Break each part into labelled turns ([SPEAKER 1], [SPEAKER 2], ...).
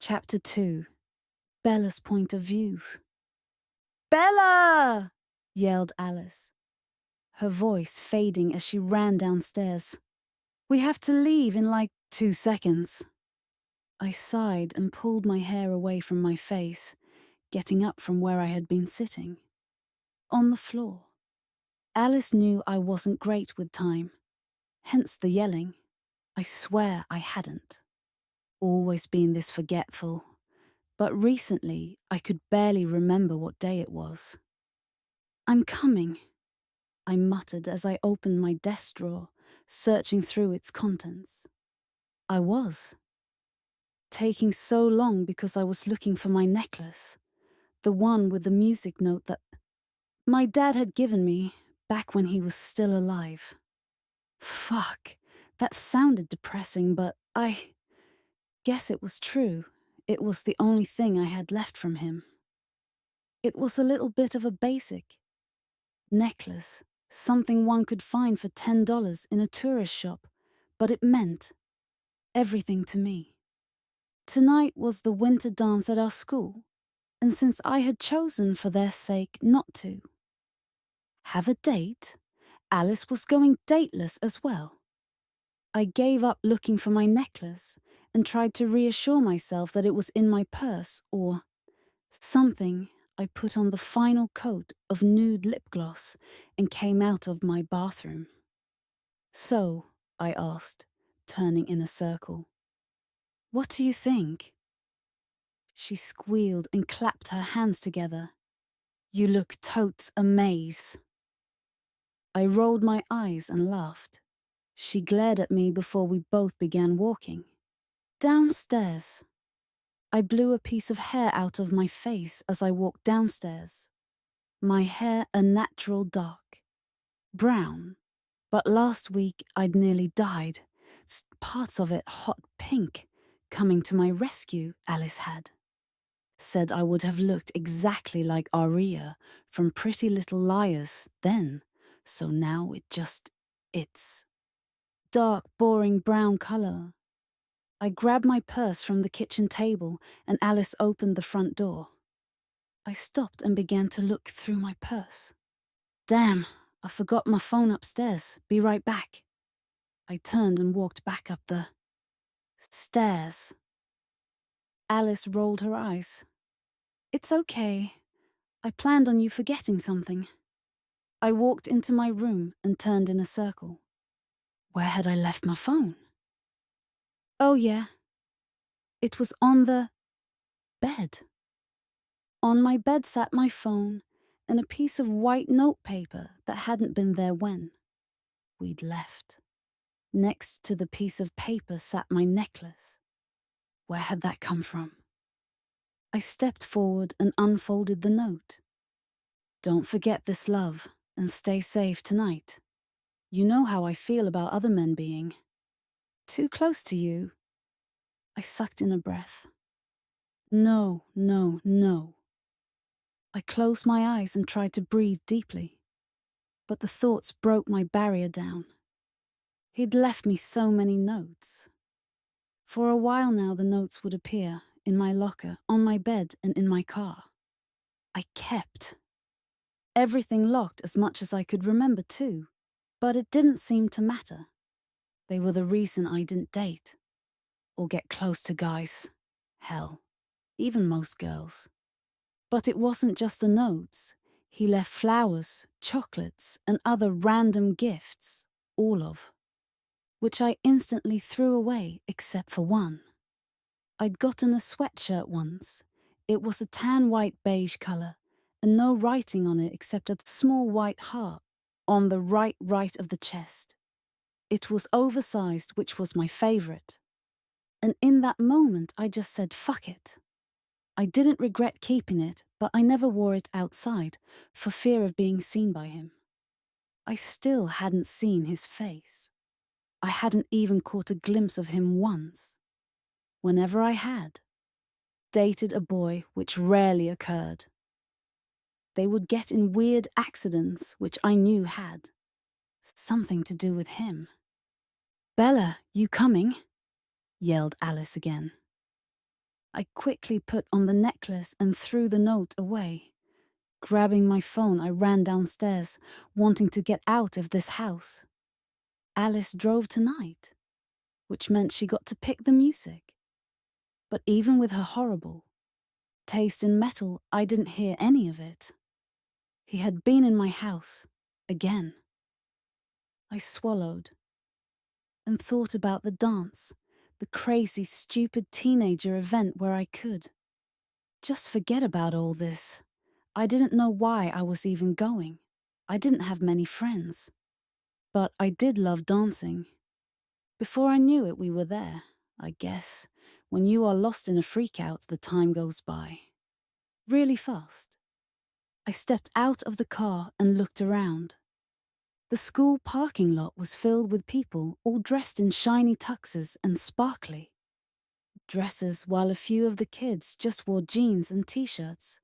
[SPEAKER 1] Chapter 2. Bella's Point of View. "Bella!" yelled Alice, her voice fading as she ran downstairs. "We have to leave in like 2 seconds. I sighed and pulled my hair away from my face, getting up from where I had been sitting. On the floor. Alice knew I wasn't great with time, hence the yelling. I swear I hadn't. Always been this forgetful. But recently, I could barely remember what day it was. "I'm coming," I muttered as I opened my desk drawer, searching through its contents. I was. Taking so long because I was looking for my necklace, the one with the music note that my dad had given me back when he was still alive. Fuck, that sounded depressing, but I guess it was true. It was the only thing I had left from him. It was a little bit of a basic necklace, something one could find for $10 in a tourist shop, but it meant everything to me. Tonight was the winter dance at our school, and since I had chosen for their sake not to have a date, Alice was going dateless as well. I gave up looking for my necklace and tried to reassure myself that it was in my purse or something. I put on the final coat of nude lip gloss and came out of my bathroom. "So," I asked, turning in a circle, "what do you think?" She squealed and clapped her hands together. "You look totes amaze." I rolled my eyes and laughed. She glared at me before we both began walking. Downstairs. I blew a piece of hair out of my face as I walked downstairs. My hair a natural dark. Brown. But last week I'd nearly died. Parts of it hot pink. Coming to my rescue, Alice had. Said I would have looked exactly like Aria from Pretty Little Liars then, so now it's dark, boring brown color. I grabbed my purse from the kitchen table and Alice opened the front door. I stopped and began to look through my purse. Damn, I forgot my phone upstairs. Be right back. I turned and walked back up the stairs. Alice rolled her eyes. "It's okay. I planned on you forgetting something." I walked into my room and turned in a circle. Where had I left my phone? Oh yeah. It was on the bed. On my bed sat my phone and a piece of white notepaper that hadn't been there when we'd left. Next to the piece of paper sat my necklace. Where had that come from? I stepped forward and unfolded the note. "Don't forget this, love, and stay safe tonight. You know how I feel about other men being too close to you." I sucked in a breath. No, no, no. I closed my eyes and tried to breathe deeply, but the thoughts broke my barrier down. He'd left me so many notes. For a while now the notes would appear in my locker, on my bed, and in my car. I kept everything locked as much as I could remember too, but it didn't seem to matter. They were the reason I didn't date or get close to guys. Hell, even most girls. But it wasn't just the notes. He left flowers, chocolates, and other random gifts, all of which I instantly threw away except for one. I'd gotten a sweatshirt once. It was a tan white beige colour, and no writing on it except a small white heart on the right of the chest. It was oversized, which was my favourite. And in that moment I just said fuck it. I didn't regret keeping it, but I never wore it outside, for fear of being seen by him. I still hadn't seen his face. I hadn't even caught a glimpse of him once. Whenever I had dated a boy, which rarely occurred, they would get in weird accidents which I knew had something to do with him. "Bella, you coming?" yelled Alice again. I quickly put on the necklace and threw the note away. Grabbing my phone, I ran downstairs, wanting to get out of this house. Alice drove tonight, which meant she got to pick the music. But even with her horrible taste in metal, I didn't hear any of it. He had been in my house again. I swallowed and thought about the dance, the crazy, stupid teenager event where I could just forget about all this. I didn't know why I was even going. I didn't have many friends. But I did love dancing. Before I knew it, we were there, I guess. When you are lost in a freak-out, the time goes by really fast. I stepped out of the car and looked around. The school parking lot was filled with people, all dressed in shiny tuxes and sparkly dresses, while a few of the kids just wore jeans and t-shirts,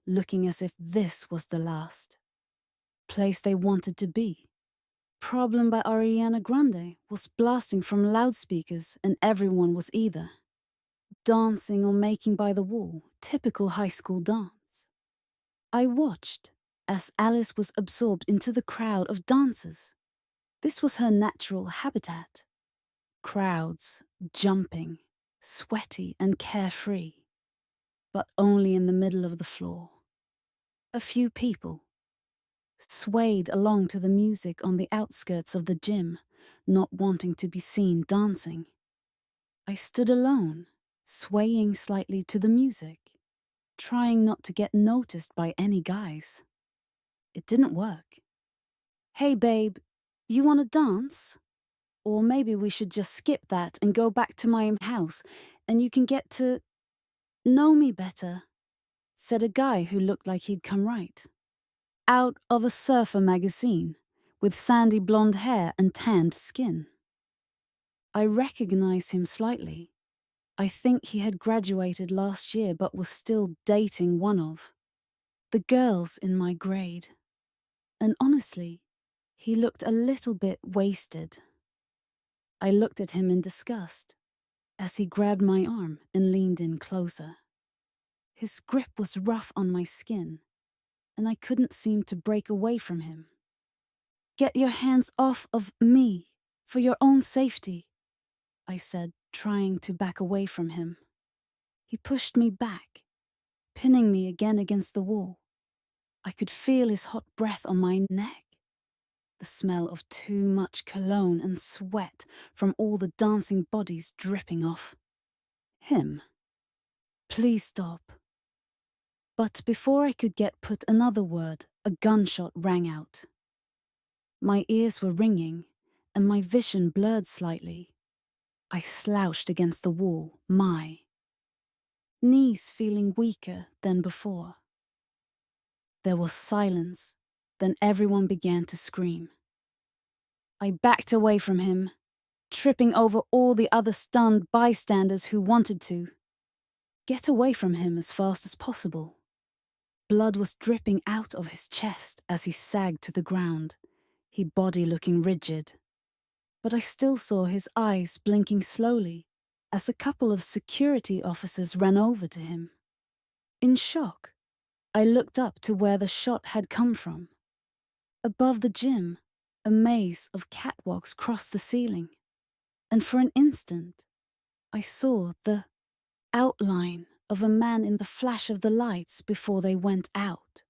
[SPEAKER 1] looking as if this was the last place they wanted to be. Problem by Ariana Grande was blasting from loudspeakers, and everyone was either dancing or making by the wall, typical high school dance. I watched as Alice was absorbed into the crowd of dancers. This was her natural habitat. Crowds, jumping, sweaty and carefree, but only in the middle of the floor. A few people swayed along to the music on the outskirts of the gym, not wanting to be seen dancing. I stood alone, swaying slightly to the music, trying not to get noticed by any guys. It didn't work. Hey babe, you want to dance? Or maybe we should just skip that and go back to my house and you can get to know me better, said a guy who looked like he'd come right out of a surfer magazine, with sandy blonde hair and tanned skin. I recognized him slightly. I think he had graduated last year but was still dating one of the girls in my grade. And honestly, he looked a little bit wasted. I looked at him in disgust as he grabbed my arm and leaned in closer. His grip was rough on my skin, and I couldn't seem to break away from him. Get your hands off of me, for your own safety, I said, trying to back away from him. He pushed me back, pinning me again against the wall. I could feel his hot breath on my neck, the smell of too much cologne and sweat from all the dancing bodies dripping off him. Please stop. But before I could get put another word, a gunshot rang out. My ears were ringing, and my vision blurred slightly. I slouched against the wall, my knees feeling weaker than before. There was silence, then everyone began to scream. I backed away from him, tripping over all the other stunned bystanders who wanted to get away from him as fast as possible. Blood was dripping out of his chest as he sagged to the ground, his body looking rigid. But I still saw his eyes blinking slowly as a couple of security officers ran over to him. In shock, I looked up to where the shot had come from. Above the gym, a maze of catwalks crossed the ceiling, and for an instant, I saw the outline of a man in the flash of the lights before they went out.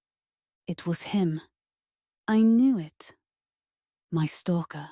[SPEAKER 1] It was him. I knew it. My stalker.